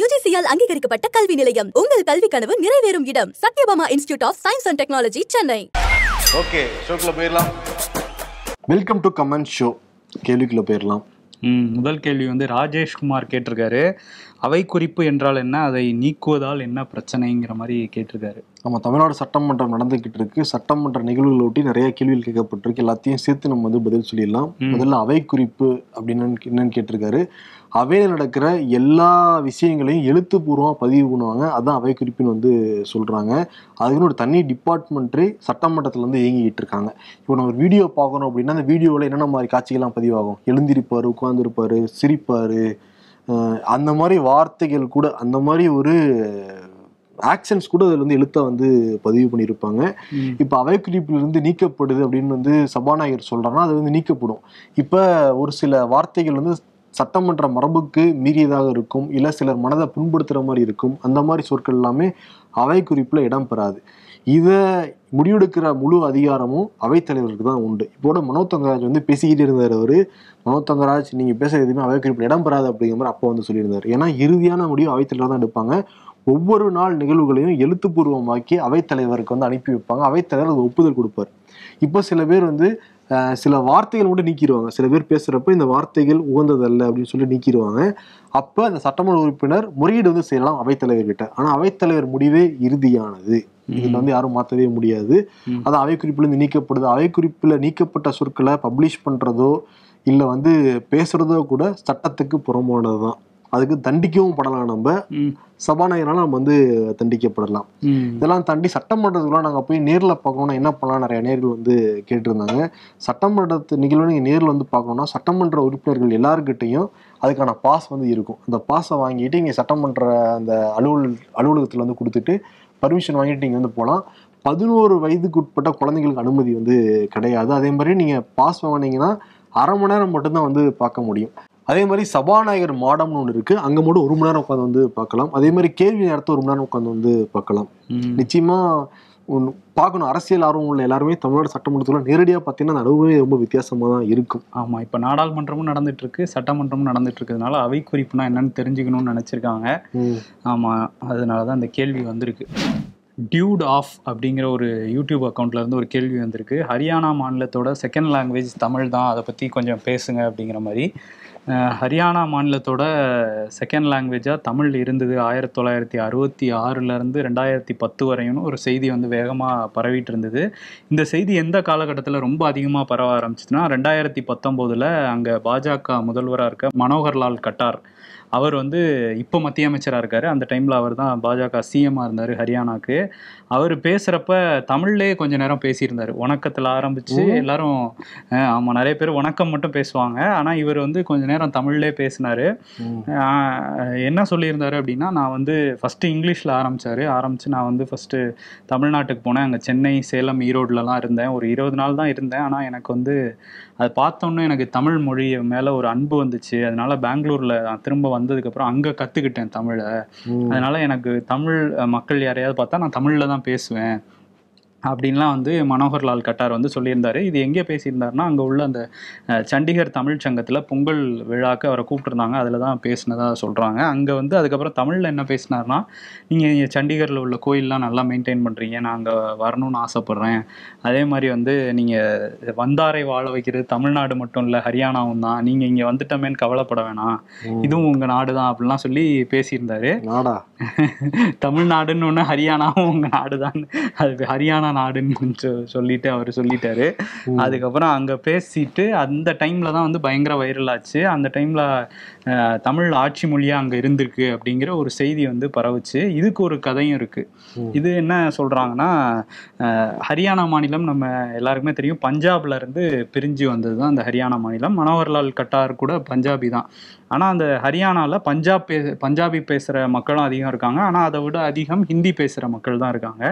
UGC-யால் அங்கீகரிக்கப்பட்ட கல்வி நிலையம். உங்கள் கல்வி கனவு நிறைவேறும் இடம். Sathyabama institute of science and technology, Chennai. Okay, ஷோக்குள்ள போயிடலாம். Welcome to comment show. கேள்விக்குள்ள போயிடலாம். முதல் கேள்வி வந்து ராஜேஷ்குமார் கேட்டிருக்காரு. அவை குறிப்பு என்றால் என்ன, அதை நீக்குவதால் என்ன பிரச்சனைங்கிற மாதிரி கேட்டிருக்காரு. நம்ம தமிழ்நாடு சட்டமன்றம் நடந்துகிட்டு இருக்கு. சட்டமன்ற நிகழ்வுகளை ஒட்டி நிறைய கேள்விகள் கேட்கப்பட்டிருக்கு. எல்லாத்தையும் சேர்த்து நம்ம வந்து பதில் சொல்லிடலாம். முதல்ல அவை குறிப்பு அப்படின்னு என்னன்னு கேட்டிருக்காரு. அவையில் நடக்கிற எல்லா விஷயங்களையும் எழுத்துப்பூர்வமாக பதிவு பண்ணுவாங்க, அதான் அவை குறிப்புன்னு வந்து சொல்றாங்க. அதுக்குன்னு ஒரு தனி டிபார்ட்மெண்ட்டே சட்டமன்றத்தில் வந்து இயங்கிட்டு இருக்காங்க. இப்போ நம்ம ஒரு வீடியோ பார்க்கணும் அப்படின்னா அந்த வீடியோவில் என்னென்ன மாதிரி காட்சிகள்லாம் பதிவாகும்? எழுந்திருப்பாரு, உட்கார்ந்துருப்பாரு, சிரிப்பாரு, அந்த மாதிரி வார்த்தைகள் கூட, அந்த மாதிரி ஒரு ஆக்ஷன்ஸ் கூட அதில் வந்து எழுத்த வந்து பதிவு பண்ணியிருப்பாங்க. இப்போ அவை குறிப்பிலிருந்து நீக்கப்படுது அப்படின்னு வந்து சபாநாயகர் சொல்றாருன்னா அது வந்து நீக்கப்படும். இப்போ ஒரு சில வார்த்தைகள் வந்து சட்டமன்ற மரபுக்கு மீறியதாக இருக்கும், இல்லை சிலர் மனதை புண்படுத்துகிற மாதிரி இருக்கும். அந்த மாதிரி சொற்கள் எல்லாமே அவை குறிப்பில் இடம் பெறாது. இதை முடிவெடுக்கிற முழு அதிகாரமும் அவைத்தலைவருக்கு தான் உண்டு. இப்போட மனோ தங்கராஜ் வந்து பேசிக்கிட்டே இருந்தார். அவர் மனோ தங்கராஜ் நீங்கள் பேச எதுவுமே அவை குறிப்பில் இடம் பெறாது அப்படிங்கிற மாதிரி அப்போ வந்து சொல்லியிருந்தார். ஏன்னா இறுதியான முடிவு அவைத்தலைவர் தான் எடுப்பாங்க. ஒவ்வொரு நாள் நிகழ்வுகளையும் எழுத்துப்பூர்வமாக்கி அவைத்தலைவருக்கு வந்து அனுப்பி வைப்பாங்க. அவைத்தலைவர் அது ஒப்புதல் கொடுப்பார். இப்போ சில பேர் வந்து சில வார்த்தைகள் மட்டும் நீக்கிடுவாங்க. சில பேர் பேசுறப்ப இந்த வார்த்தைகள் உகந்ததல்ல அப்படின்னு சொல்லி நீக்கிடுவாங்க. அப்போ அந்த சட்டமன்ற உறுப்பினர் முறையீடு வந்து செய்யலாம் அவைத்தலைவர்கிட்ட. ஆனால் அவைத்தலைவர் முடிவே இறுதியானது. இதுல வந்து யாரும் மாற்றவே முடியாது. அதான் அவை குறிப்புல இருந்து நீக்கப்படுது. அவை குறிப்புல நீக்கப்பட்ட சொற்களை பப்ளிஷ் பண்றதோ இல்லை வந்து பேசுறதோ கூட சட்டத்துக்கு புறம்பானதுதான். அதுக்கு தண்டிக்கவும் படலாம். நம்ம சபாநாயகரால நம்ம வந்து தண்டிக்கப்படலாம். இதெல்லாம் தாண்டி சட்டமன்றத்துக்குலாம் நாங்கள் போய் நேரில் பார்க்கணும்னா என்ன பண்ணலாம் நிறைய நேர்கள் வந்து கேட்டிருந்தாங்க. சட்டமன்றத்து நிகழ்வு நீங்கள் நேரில் வந்து பார்க்கணும்னா சட்டமன்ற உறுப்பினர்கள் எல்லாருக்கிட்டையும் அதுக்கான பாஸ் வந்து இருக்கும். அந்த பாஸை வாங்கிட்டு இங்கே சட்டமன்ற அந்த அலுவலகத்தில் வந்து கொடுத்துட்டு பர்மிஷன் வாங்கிட்டு நீங்கள் வந்து போகலாம். 11 வயதுக்கு உட்பட்ட குழந்தைங்களுக்கு அனுமதி வந்து கிடையாது. அதே மாதிரி நீங்கள் பாஸ் வாங்கினீங்கன்னா அரை மணி நேரம் மட்டும்தான் வந்து பார்க்க முடியும். அதே மாதிரி சபாநாயகர் மாடம்னு ஒன்று இருக்கு, அங்கே மட்டும் 1 மணி நேரம் உட்காந்து வந்து பார்க்கலாம். அதே மாதிரி கேள்வி நேரத்தை 1 மணி நேரம் உட்காந்து வந்து பார்க்கலாம். நிச்சயமா ஒன்று பார்க்கணும். அரசியல் ஆர்வம் உள்ள எல்லாருமே தமிழ்நாடு சட்டமன்றத்துல நேரடியாக பார்த்தீங்கன்னா அந்த அனுபவமே ரொம்ப வித்தியாசமாக தான் இருக்கும். ஆமாம், இப்போ நாடாளுமன்றமும் நடந்துட்டு இருக்கு, சட்டமன்றமும் நடந்துட்டு இருக்கிறதுனால அவை குறிப்புனா என்னன்னு தெரிஞ்சுக்கணும்னு நினச்சிருக்காங்க. ஆமாம், அதனால தான் இந்த கேள்வி வந்திருக்கு. டியூட் ஆஃப் அப்படிங்கிற ஒரு யூடியூப் அக்கௌண்ட்ல இருந்து ஒரு கேள்வி வந்திருக்கு. ஹரியானா மாநிலத்தோட செகண்ட் லாங்குவேஜ் தமிழ் தான், அதை பற்றி கொஞ்சம் பேசுங்க அப்படிங்கிற மாதிரி. ஹரியானா மாநிலத்தோட செகண்ட் லாங்குவேஜாக தமிழ் இருந்தது 1966 2010 வரையும் ஒரு செய்தி வந்து வேகமாக பரவிட்டு இருந்தது. இந்த செய்தி எந்த காலகட்டத்தில் ரொம்ப அதிகமாக பரவ ஆரம்பிச்சுன்னா 2019 அங்கே பாஜக முதல்வராக இருக்க மனோகர்லால் கட்டார் அவர் வந்து இப்போ மத்திய அமைச்சராக இருக்கார். அந்த டைமில் அவர் தான் பாஜக சிஎம்மாக இருந்தார் ஹரியானாக்கு. அவர் பேசுகிறப்ப தமிழ்லேயே கொஞ்சம் நேரம் பேசியிருந்தார். வணக்கத்தில் ஆரம்பித்து எல்லாரும் ஆமாம் நிறைய பேர் வணக்கம் மட்டும் பேசுவாங்க. ஆனால் இவர் வந்து கொஞ்சம் நேரம் தமிழ்லேயே பேசினார். என்ன சொல்லியிருந்தார் அப்படின்னா, நான் வந்து ஃபஸ்ட்டு இங்கிலீஷில் ஆரம்பித்து நான் வந்து ஃபஸ்ட்டு தமிழ்நாட்டுக்கு போனேன். அங்கே சென்னை, சேலம், ஈரோடுலலாம் இருந்தேன். ஒரு 20 நாள் தான் இருந்தேன். ஆனால் எனக்கு வந்து அது பார்த்தோன்னே எனக்கு தமிழ் மொழி மேலே ஒரு அன்பு வந்துச்சு. அதனால பெங்களூரில் நான் திரும்ப வந்ததுக்கப்புறம் அங்கே கற்றுக்கிட்டேன் தமிழை. அதனால எனக்கு தமிழ் மக்கள் யாரையாவது பார்த்தா நான் தமிழில் தான் பேசுவேன் அப்படின்லாம் வந்து மனோகர்லால் கட்டார் வந்து சொல்லியிருந்தாரு. இது எங்கே பேசியிருந்தாருன்னா, அங்கே உள்ள அந்த சண்டிகர் தமிழ் சங்கத்தில் பொங்கல் விழாக்கு அவரை கூப்பிட்டுருந்தாங்க. அதில் தான் பேசினதாக சொல்கிறாங்க. அங்கே வந்து அதுக்கப்புறம் தமிழில் என்ன பேசினார்னா, நீங்கள் சண்டிகரில் உள்ள கோயிலெலாம் நல்லா மெயின்டைன் பண்ணுறீங்க, நான் அங்கே வரணும்னு ஆசைப்பட்றேன். அதே மாதிரி வந்து நீங்கள் வந்தாரை வாழ வைக்கிறது தமிழ்நாடு மட்டும் இல்லை ஹரியானாவும் தான், நீங்கள் இங்கே வந்துட்டோமேன்னு கவலைப்பட வேணாம், இதுவும் உங்கள் நாடு தான் அப்படிலாம் சொல்லி பேசியிருந்தாரு. தமிழ்நாடுன்னு ஒன்று, ஹரியானாவும் உங்கள் நாடு தான், அது ஹரியானா நாடுன்னு சொல்லிட்டு அவர் சொல்லிட்டாரு. அதுக்கப்புறம் அங்க பேசிட்டு அந்த டைம்ல தான் வந்து பயங்கர வைரல் ஆச்சு. அந்த டைம்ல தமிழ் ஆட்சி மொழியா அங்க இருந்திருக்கு அப்படிங்கிற ஒரு செய்தி வந்து பரவுச்சு. இதுக்கு ஒரு கதையும் இருக்கு. இது என்ன சொல்றாங்கன்னா, ஹரியானா மாநிலம் நம்ம எல்லாருக்குமே தெரியும், பஞ்சாப்ல இருந்து பிரிஞ்சு வந்தது தான் அந்த ஹரியானா மாநிலம். மனோகர்லால் கட்டார் கூட பஞ்சாபி தான். ஆனால் அந்த ஹரியானாவில் பஞ்சாபி பேசுகிற மக்களும் அதிகம் இருக்காங்க. ஆனால் அதை விட அதிகம் ஹிந்தி பேசுகிற மக்கள் தான் இருக்காங்க.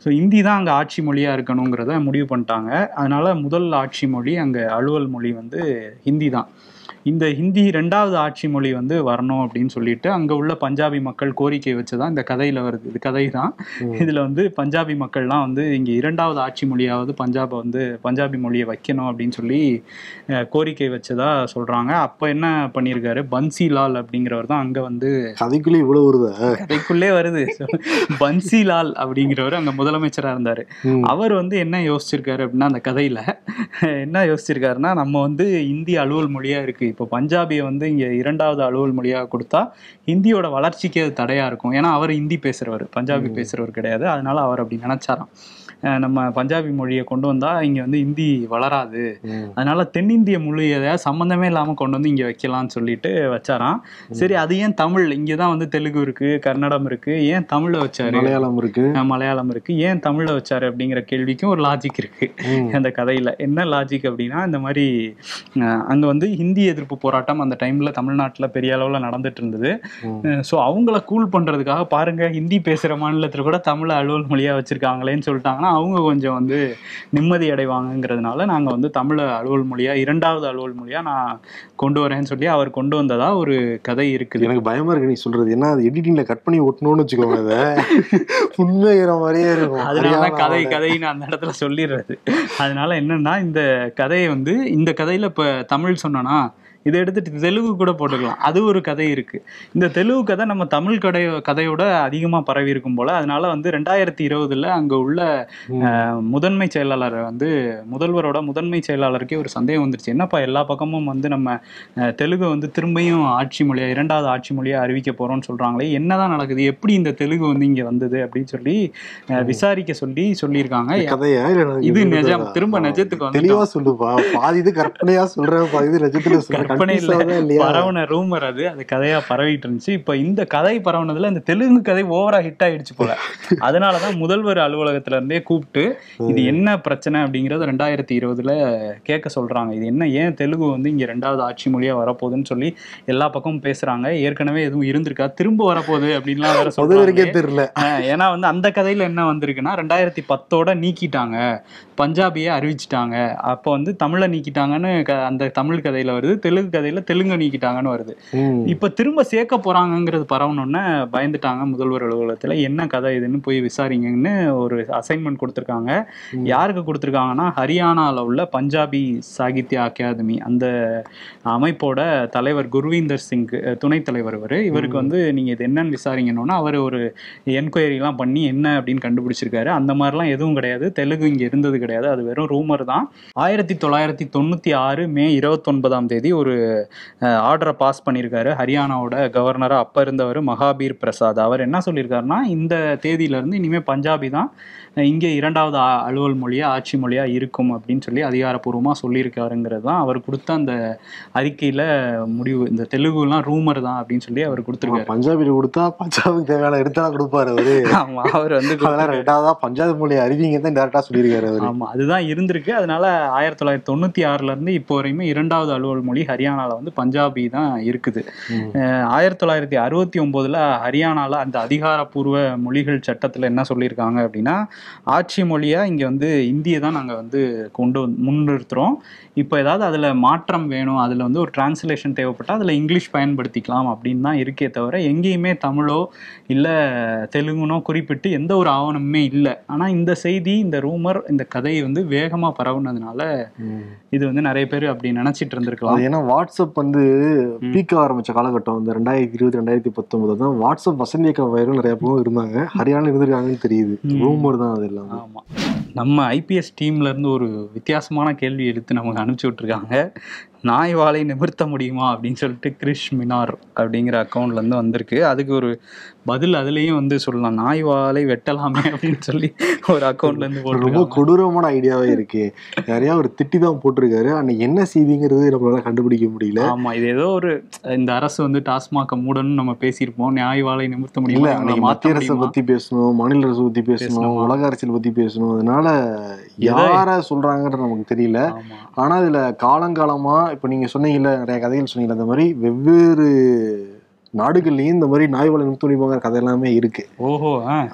ஸோ ஹிந்தி தான் அங்கே ஆட்சி மொழியாக இருக்கணுங்கிறத முடிவு பண்ணிட்டாங்க. அதனால முதல் ஆட்சி மொழி அங்கே அலுவல் மொழி வந்து ஹிந்தி தான். இந்த ஹிந்தி 2வது ஆட்சி மொழி வந்து வரணும் அப்படின்னு சொல்லிட்டு அங்க உள்ள பஞ்சாபி மக்கள் கோரிக்கை வச்சுதான் இந்த கதையில வருது. இது கதை தான். இதுல வந்து பஞ்சாபி மக்கள்லாம் வந்து இங்க 2வது ஆட்சி மொழியாவது பஞ்சாபி மொழியை வைக்கணும் அப்படின்னு சொல்லி கோரிக்கை வச்சதா சொல்றாங்க. அப்ப என்ன பண்ணியிருக்காரு, பன்சிலால் அப்படிங்கிறவர் தான் அங்க வந்து கதைக்குள்ளே இவ்வளவு வருதா? கதைக்குள்ளே வருது. பன்சிலால் அப்படிங்கிறவர் அங்க முதலமைச்சரா இருந்தாரு. அவர் வந்து என்ன யோசிச்சிருக்காரு அப்படின்னா, அந்த கதையில என்ன யோசிச்சிருக்காருன்னா, நம்ம வந்து இந்தி அலுவல் மொழியா இருக்கு, இப்போ பஞ்சாபியை வந்து இங்க 2வது அலுவல் மொழியாக கொடுத்தா ஹிந்தியோட வளர்ச்சிக்கு அது தடையா இருக்கும். ஏன்னா அவர் ஹிந்தி பேசுறவர், பஞ்சாபி பேசுறவர் கிடையாது. அதனால அவர் அப்படி நினைச்சாராம், நம்ம பஞ்சாபி மொழியை கொண்டு வந்தா இங்க வந்து ஹிந்தி வளராது, அதனால தென்னிந்திய மொழியை சம்பந்தமே இல்லாம கொண்டு வந்து இங்க வைக்கலாம்னு சொல்லிட்டு வச்சாராம். சரி, அது ஏன் தமிழ், இங்கதான் வந்து தெலுங்கு இருக்கு, கன்னடம் இருக்கு, ஏன் தமிழ்ல வச்சாரு, மலையாளம் இருக்கு, ஏன் தமிழ்ல வச்சாரு அப்படிங்கிற கேள்விக்கும் ஒரு லாஜிக் இருக்கு அந்த கதையில. என்ன லாஜிக் அப்படின்னா, இந்த மாதிரி அங்க வந்து ஹிந்தி எதிர்ப்பு போராட்டம் அந்த டைம்ல தமிழ்நாட்டுல பெரிய அளவுல நடந்துட்டு இருந்தது. ஸோ அவங்கள கூல் பண்றதுக்காக பாருங்க, ஹிந்தி பேசுற மாநிலத்துல கூட தமிழை அலுவல் மொழியா வச்சிருக்காங்களேன்னு சொல்லிட்டாங்கன்னா அவங்க கொஞ்சம் வந்து நிம்மதி அடைவாங்கிறதுனால நாங்க வந்து தமிழை அலுவல் மொழியா 2வது அலுவல் மொழியா நான் கொண்டு வரேன்னு சொல்லி அவர் கொண்டு வந்ததா ஒரு கதை இருக்குது. எனக்கு பயமா இருக்கு நீ சொல்றது, ஏன்னா அது எடிட்டிங்ல கட் பண்ணி ஒட்டணும்னு வச்சுக்கோங்க, அதை உண்மைங்கிற மாதிரியே இருக்கும். அதனாலதான் கதைன்னு அந்த இடத்துல சொல்லிடுறது. அதனால என்னன்னா, இந்த கதையை வந்து இந்த கதையில இப்ப தமிழ் சொன்னா இதை எடுத்துட்டு தெலுங்கு கூட போட்டுக்கலாம், அது ஒரு கதை இருக்கு. இந்த தெலுங்கு கதை நம்ம தமிழ் கதையோட அதிகமா பரவி இருக்கும் போல. அதனால வந்து 2020 அங்க உள்ள முதன்மை செயலாளர் வந்து முதல்வரோட முதன்மை செயலாளருக்கே ஒரு சந்தேகம் வந்துருச்சு, என்னப்பா எல்லா பக்கமும் வந்து நம்ம தெலுங்கு வந்து திரும்பியும் ஆட்சி மொழியா 2வது ஆட்சி மொழியா அறிவிக்க போறோம்னு சொல்றாங்களே, என்னதான் நடக்குது, எப்படி இந்த தெலுங்கு வந்து இங்க வந்தது அப்படின்னு சொல்லி விசாரிக்க சொல்லியிருக்காங்க. இது நிஜம், திரும்ப நிஜத்துக்கு வந்து தெளிவா சொல்லுப்பா, பாதி இது கற்பனையா சொல்றேன், பாதி இது நிஜத்துல சொல்றேன். பரவன ரூமர் அது கதையா பரவிட்டு இருந்துச்சு. இப்ப இந்த கதை பரவனதுல இந்த தெலுங்கு கதை ஓவரா ஹிட் ஆயிடுச்சு போல. அதனாலதான் முதல்வர் அலுவலகத்துல இருந்தே கூப்பிட்டு இது என்ன பிரச்சனை அப்படிங்கறத 2020 கேட்க சொல்றாங்க. இது என்ன, ஏன் தெலுங்கு வந்து இங்க 2வது ஆட்சி மொழியா வரப்போகுதுன்னு சொல்லி எல்லா பக்கமும் பேசுறாங்க. ஏற்கனவே எதுவும் இருந்திருக்கா, திரும்ப வரப்போகுது அப்படின்லாம் வேற சொல்றாங்க. தெரியல. ஏன்னா வந்து அந்த கதையில என்ன வந்திருக்குன்னா, 2010 நீக்கிட்டாங்க, பஞ்சாபியை அறிவிச்சிட்டாங்க, அப்போ வந்து தமிழை நீக்கிட்டாங்கன்னு அந்த தமிழ் கதையில வருது, தெலுங்கு கதையில தெலுங்கு நீக்கிட்டாங்கன்னு வருது. இப்ப திரும்ப சேர்க்க போறாங்கிறது பரவணும்னு பயந்துட்டாங்க முதல்வர் அலுவலகத்துல. என்ன கதை இதுன்னு போய் விசாரிங்கன்னு ஒரு அசைன்மெண்ட் கொடுத்திருக்காங்க. யாருக்கு கொடுத்திருக்காங்கன்னா, ஹரியானால உள்ள பஞ்சாபி சாகித்ய அகாதமி அந்த அமைப்போட தலைவர் குர்வீந்தர் சிங் துணைத் தலைவர் இவருக்கு வந்து நீங்க இது என்னன்னு விசாரிங்கன்னு அவர் ஒரு என்கொயரி எல்லாம் பண்ணி என்ன அப்படின்னு கண்டுபிடிச்சிருக்காரு. அந்த மாதிரிலாம் எதுவும் கிடையாது, தெலுங்கு இங்க இருந்தது கிடையாது, அது வெறும் ரூமர் தான். 1996 மே 29 ஒரு ஆர்டரை பாஸ் பண்ணியிருக்காரு ஹரியானாவோட கவர்னரா அப்ப இருந்தவர் மகாபீர் பிரசாத். அவர் என்ன சொல்லியிருக்காருன்னா, இந்த தேதியில இருந்து இனிமே பஞ்சாபி தான் இங்கே 2வது அலுவல் மொழியா ஆட்சி மொழியா இருக்கும் அப்படின்னு சொல்லி அதிகாரப்பூர்வமா சொல்லியிருக்காருங்கிறது தான் அவர் கொடுத்த அந்த அறிக்கையில முடிவு. இந்த தெலுங்குலாம் ரூமர் தான் அப்படின்னு சொல்லி அவர் கொடுத்துருக்காரு. பஞ்சாபில கொடுத்தா பஞ்சாபுக்கு தேவையான எடுத்தா கொடுப்பாரு அவரு. ஆமா, அவர் வந்து 2வது பஞ்சாபி மொழி அறிவிங்க தான் டேரக்டா சொல்லியிருக்காரு அவரு. ஆமா, அதுதான் இருந்திருக்கு. அதனால 1996 இருந்து இப்போ வரையுமே 2வது அலுவல் மொழி ஹரியானால வந்து பஞ்சாபி தான் இருக்குது. 1969 ஹரியானால அந்த அதிகாரப்பூர்வ மொழிகள் சட்டத்துல என்ன சொல்லியிருக்காங்க அப்படின்னா, ஆட்சி மொழியா இங்க வந்து இந்தியை தான் நாங்க வந்து முன்னிறுத்துறோம். இப்போ ஏதாவது அதுல மாற்றம் வேணும், அதுல வந்து ஒரு டிரான்ஸ்லேஷன் தேவைப்பட்டா அதுல இங்கிலீஷ் பயன்படுத்திக்கலாம் அப்படின்னு தான் இருக்கே தவிர எங்கேயுமே தமிழோ இல்ல தெலுங்குனோ குறிப்பிட்டு எந்த ஒரு ஆவணமுமே இல்லை. ஆனா இந்த செய்தி, இந்த ரூமர், இந்த கதை வந்து வேகமா பரவுனதுனால இது வந்து நிறைய பேர் அப்படி நினைச்சிட்டு இருந்திருக்கலாம். ஏன்னா வாட்ஸ்அப் வந்து பீக்க ஆரம்பிச்ச காலகட்டம் இந்த 2020 2019 தான் வாட்ஸ்அப் வசந்த் இயக்க வயரும் நிறைய பேரும் இருந்தாங்க, ஹரியானா இருந்திருக்காங்கன்னு தெரியுது. ரூமர் தான் அது எல்லாம். ஆமா, நம்ம ஐபிஎஸ் டீம்ல இருந்து ஒரு வித்தியாசமான கேள்வி எடுத்து நமக்கு அனுப்பிச்சு விட்டுருக்காங்க. நாய் வாலை நிமிர்த்த முடியுமா அப்படின்னு சொல்லிட்டு கிரிஷ் மினார் அப்படிங்கிற அக்கௌண்ட்ல இருந்து வந்திருக்கு. அதுக்கு ஒரு பதில் அதுலயும் வந்து சொல்லலாம், நாய் வாலை வெட்டலாமே அப்படின்னு சொல்லி ஒரு அக்கௌண்ட்ல இருந்து போட்டு. ரொம்ப கொடூரமான ஐடியாவே இருக்கு. நிறைய ஒரு திட்டி தான் போட்டிருக்காரு. அன்னைக்கு என்ன செய்திங்கிறது நம்மளால கண்டுபிடிக்க முடியல. ஆமா, இது ஏதோ ஒரு இந்த அரசு வந்து டாஸ்மாக மூடன்னு நம்ம பேசியிருப்போம். நாய் வாலை நிமிர்த்த முடியல, மத்திய அரசை பத்தி பேசணும், மாநில அரசு பத்தி பேசணும், உலக அரசியல் பத்தி பேசணும். அதனால யார சொல்றாங்கன்னு நமக்கு தெரியல. ஆனா இதுல காலங்காலமா இப்ப நீங்க சொன்னீங்கல்ல, நிறைய கதைகள் சொன்னீங்கல்ல, அந்த மாதிரி வெவ்வேறு நாடுகள்லயும் இந்த மாதிரி நாய் வலை நிமித்தம் போங்கிற கதை எல்லாமே இருக்கு. ஓஹோ.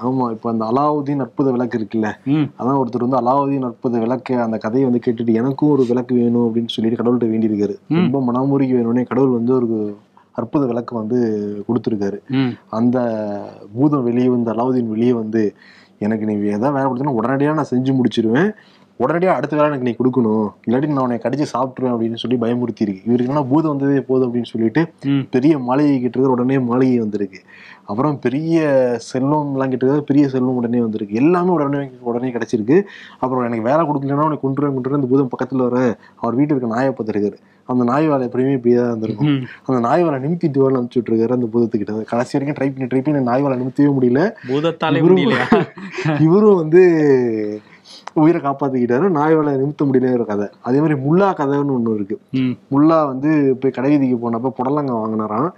ஆமா, இப்ப அந்த அலாவுதீன் அற்புத விளக்கு இருக்குல்ல, அதான் ஒருத்தர் வந்து அலாவுதீன் அற்புத விளக்கு அந்த கதையை வந்து கேட்டுட்டு எனக்கும் ஒரு விளக்கு வேணும் அப்படின்னு சொல்லிட்டு கடவுள்கிட்ட வேண்டி இருக்காரு. ரொம்ப மனமுருகி வேணும்னே கடவுள் வந்து ஒரு அற்புத விளக்கு வந்து கொடுத்துருக்காரு. அந்த பூதம் வெளியே வந்து அலாவுதீன் வெளியே வந்து எனக்கு நீ எதாவது வேலை கொடுத்தனா உடனடியாக நான் செஞ்சு முடிச்சிருவேன், உடனடியாக அடுத்த வேலை எனக்கு நீ கொடுக்கணும், இல்லாட்டி நான் உன்னை கடிச்சு சாப்பிட்டுருவேன் அப்படின்னு சொல்லி பயமுறுத்தி இருக்கு. இவருக்கு என்ன பூதம் வந்ததே போதும் அப்படின்னு சொல்லிட்டு பெரிய மாளிகை கிட்ட உடனே மாளிகை வந்திருக்கு. அப்புறம் பெரிய செல்வம் எல்லாம் கிட்ட பெரிய செல்வம் உடனே வந்திருக்கு. எல்லாமே உடனே கிடைச்சிருக்கு. அப்புறம் எனக்கு வேலை கொடுக்கலன்னா உனக்கு கொண்டுருவேன் அந்த பூதம் பக்கத்துல வர அவர் வீட்டு இருக்க நாயை பார்த்துருக்காரு. அந்த நாய் வேலை எப்படியுமே இப்படிதான் இருந்திருக்கும். அந்த நாய் வேலை நிமித்திட்டு வரல அனுப்பிச்சு விட்டுருக்காரு அந்த பூதத்துக்கிட்ட. கடைசி வரைக்கும் ட்ரை பண்ணி நாய் வேலை நிமித்தவே முடியல. இவரும் வந்து உயிரை காப்பாத்திக்கிட்டாரு, நாய் வேலை நிமித்த முடியல ஒரு கதை. அதே மாதிரி முல்லா கதைன்னு ஒண்ணு இருக்கு. முல்லா வந்து போய் கடைவீதிக்கு போனப்ப புடலங்காய் வாங்கினாராம்.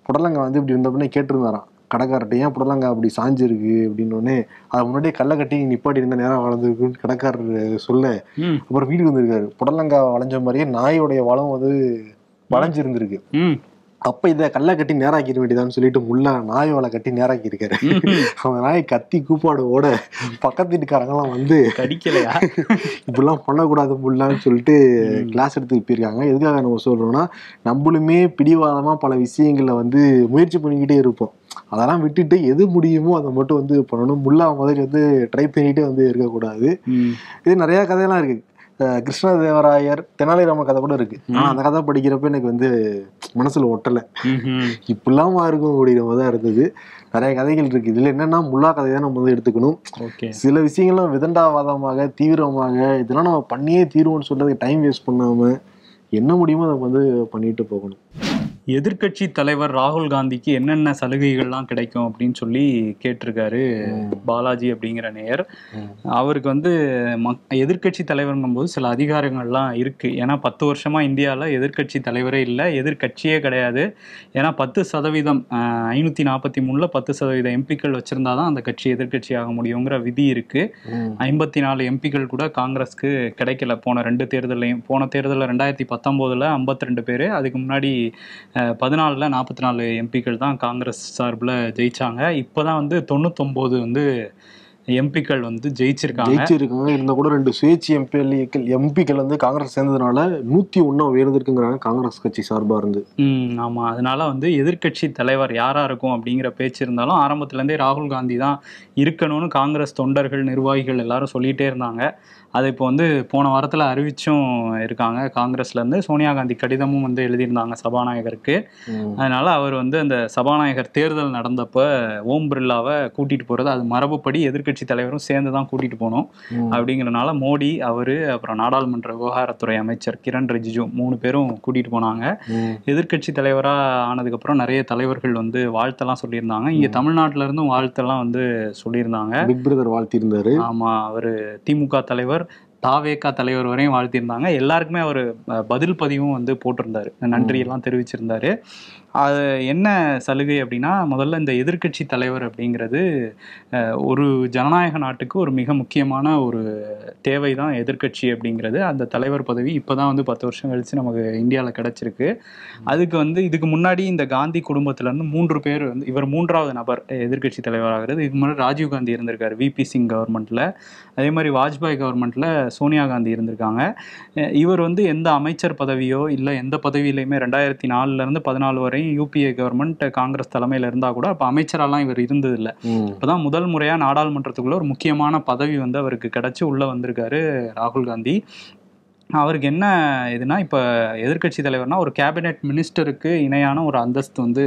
புடலங்காய் வந்து இப்படி வந்தப்பனே கேட்டிருந்தாராம் கடைக்காரர்கிட்ட, ஏன் புடலங்காய் அப்படி சாஞ்சிருக்கு அப்படின்னு. அதை முன்னாடியே கல்லை கட்டி நிப்பாட்டி இருந்தா நேரம் வளர்ந்துருக்குன்னு கடைக்காரர் சொல்ல அப்புறம் வீட்டுக்கு வந்திருக்காரு. புடலங்காய் வளைஞ்ச மாதிரியே நாயோடைய வளம் வந்து வளைஞ்சிருந்திருக்கு. அப்ப இதை கல்லை கட்டி நேராக்கிட வேண்டியதான்னு சொல்லிட்டு முல்லா நாய் வலை கட்டி நேராக்கி இருக்காரு. அவங்க நாய் கத்தி கூப்பாடு ஓட பக்கத்து வீட்டுக்காரங்கெல்லாம் வந்து கடிக்கலையா இப்படிலாம் பண்ணக்கூடாது முல்லான்னு சொல்லிட்டு கிளாஸ் எடுத்துட்டு போயிருக்காங்க. எதுக்காக நம்ம சொல்றோம்னா, நம்மளுமே பிடிவாதமா பல விஷயங்களை வந்து முயற்சி பண்ணிக்கிட்டே இருப்போம். அதெல்லாம் விட்டுட்டு எது முடியுமோ அதை மட்டும் வந்து பண்ணணும். முல்லா மாதிரி வந்து ட்ரை பண்ணிக்கிட்டே வந்து இருக்கக்கூடாது. இது நிறைய கதையெல்லாம் இருக்கு. கிருஷ்ணதேவராயர் தெனாலிராமன் கதை கூட இருக்கு. ஆனா அந்த கதை படிக்கிறப்ப எனக்கு வந்து மனசுல ஒட்டலை, இப்படிலாம் இருக்கும் அப்படிங்கிற மாதிரி தான் இருந்தது. நிறைய கதைகள் இருக்கு. இதுல என்னன்னா முல்லா கதையை தான் நம்ம வந்து எடுத்துக்கணும். சில விஷயங்கள்லாம் விதண்டாவாதமாக தீவிரமாக இதெல்லாம் நம்ம பண்ணியே தீர்வோம்னு சொல்றதுக்கு டைம் வேஸ்ட் பண்ணாம என்ன முடியுமோ அதை வந்து பண்ணிட்டு போகணும். எதிர்கட்சி தலைவர் ராகுல் காந்திக்கு என்னென்ன சலுகைகள்லாம் கிடைக்கும் அப்படின்னு சொல்லி கேட்டிருக்காரு பாலாஜி அப்படிங்கிற நேயர். அவருக்கு வந்து எதிர்கட்சி தலைவர்ங்கும் போது சில அதிகாரங்கள்லாம் இருக்கு. ஏன்னா 10 வருஷமா இந்தியாவில் எதிர்கட்சி தலைவரே இல்லை, எதிர்கட்சியே கிடையாது. ஏன்னா 10% 543ல் 10% எம்பிக்கள் வச்சிருந்தாதான் அந்த கட்சி எதிர்கட்சி ஆக முடியுங்கிற விதி இருக்கு. 54 எம்பிக்கள் கூட காங்கிரஸ்க்கு கிடைக்கல போன 2 தேர்தலையும். போன தேர்தலில் 2019 52 பேர், அதுக்கு முன்னாடி 14ல் 44 எம்பிக்கள் தான் காங்கிரஸ் சார்பில் ஜெயிச்சாங்க. இப்போதான் வந்து 99 வந்து எம்பிக்கள் வந்து ஜெயிச்சிருக்காங்க. இருந்தா கூட 2 சுயேட்சை எம்பிக்கள் வந்து காங்கிரஸ் சேர்ந்ததுனால 101 உயர்ந்திருக்குங்கிறாங்க காங்கிரஸ் கட்சி சார்பா இருந்து. ஆமா, அதனால வந்து எதிர்கட்சி தலைவர் யாரா இருக்கும் அப்படிங்கிற பேச்சு இருந்தாலும் ஆரம்பத்துல இருந்தே ராகுல் காந்தி தான் இருக்கணும்னு காங்கிரஸ் தொண்டர்கள் நிர்வாகிகள் எல்லாரும் சொல்லிட்டே இருந்தாங்க. அதை இப்போ வந்து போன வாரத்தில் அறிவிச்சும் இருக்காங்க. காங்கிரஸ்லேருந்து சோனியா காந்தி கடிதமும் வந்து எழுதியிருந்தாங்க சபாநாயகருக்கு. அதனால அவர் வந்து அந்த சபாநாயகர் தேர்தல் நடந்தப்போ ஓம் பிர்லாவை கூட்டிகிட்டு போகிறது அது மரபுப்படி எதிர்கட்சி தலைவரும் சேர்ந்து தான் கூட்டிகிட்டு போகணும். அப்படிங்கிறனால மோடி, அவர், அப்புறம் நாடாளுமன்ற விவகாரத்துறை அமைச்சர் கிரண் ரிஜிஜு 3 பேரும் கூட்டிகிட்டு போனாங்க. எதிர்கட்சி தலைவராக ஆனதுக்கப்புறம் நிறைய தலைவர்கள் வந்து வாழ்த்தெல்லாம் சொல்லியிருந்தாங்க. இங்கே தமிழ்நாட்டில இருந்தும் வாழ்த்தெல்லாம் வந்து சொல்லியிருந்தாங்க. பிக் பிரதர் வாழ்த்திருந்தாரு. ஆமாம், அவர் திமுக தலைவர், தாவேகா தலைவர் வரையும் வாழ்த்திருந்தாங்க. எல்லாருக்குமே அவர் பதில் பதிவும் வந்து போட்டிருந்தாரு, நன்றியெல்லாம் தெரிவிச்சிருந்தாரு. அது என்ன சலுகை அப்படின்னா, முதல்ல இந்த எதிர்கட்சி தலைவர் அப்படிங்கிறது ஒரு ஜனநாயக நாட்டுக்கு ஒரு மிக முக்கியமான ஒரு தேவை தான் எதிர்கட்சி அப்படிங்கிறது. அந்த தலைவர் பதவி இப்போ தான் வந்து 10 வருஷம் கழிச்சு நமக்கு இந்தியாவில் கிடச்சிருக்கு. அதுக்கு வந்து இதுக்கு முன்னாடி இந்த காந்தி குடும்பத்திலேருந்து 3 பேர் வந்து, இவர் 3வது நபர் எதிர்கட்சி தலைவராகிறது. இதுக்கு முன்னாடி ராஜீவ் காந்தி இருந்திருக்காரு விபி சிங் கவர்மெண்ட்டில், அதே மாதிரி வாஜ்பாய் கவர்மெண்ட்டில் சோனியா காந்தி இருந்திருக்காங்க. இவர் வந்து எந்த அமைச்சர் பதவியோ இல்லை எந்த பதவியிலையுமே 2004 14 வரை யூபிஏ கவர்மெண்ட் காங்கிரஸ் தலைமையில் இருந்தால் கூட அப்போ அமைச்சரெல்லாம் இவர் இருந்ததில்லை. இப்போதான் முதல் முறையாக நாடாளுமன்றத்துக்குள்ள ஒரு முக்கியமான பதவி வந்து அவருக்கு கிடைச்சி உள்ளே வந்திருக்காரு ராகுல் காந்தி. அவருக்கு என்ன இதுனா, இப்போ எதிர்கட்சி தலைவர்னா ஒரு கேபினெட் மினிஸ்டருக்கு இணையான ஒரு அந்தஸ்து வந்து